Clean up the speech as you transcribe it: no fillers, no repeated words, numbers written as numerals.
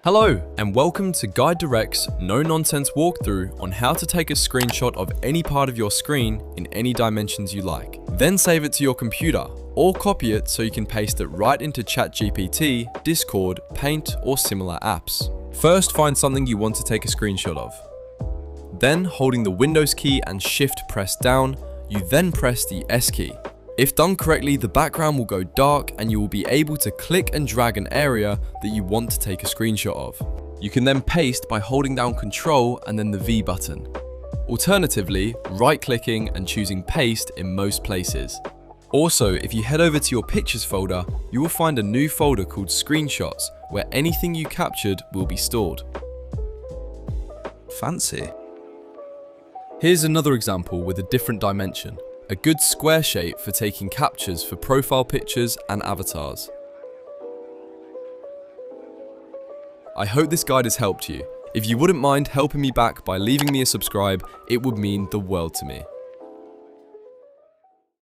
Hello, and welcome to Guide Direct's no-nonsense walkthrough on how to take a screenshot of any part of your screen in any dimensions you like. Then save it to your computer, or copy it so you can paste it right into ChatGPT, Discord, Paint, or similar apps. First, find something you want to take a screenshot of. Then, holding the Windows key and Shift pressed down, you then press the S key. If done correctly, the background will go dark and you will be able to click and drag an area that you want to take a screenshot of. You can then paste by holding down Ctrl and then the V button. Alternatively, right-clicking and choosing Paste in most places. Also, if you head over to your Pictures folder, you will find a new folder called Screenshots, where anything you captured will be stored. Fancy. Here's another example with a different dimension. A good square shape for taking captures for profile pictures and avatars. I hope this guide has helped you. If you wouldn't mind helping me back by leaving me a subscribe, it would mean the world to me.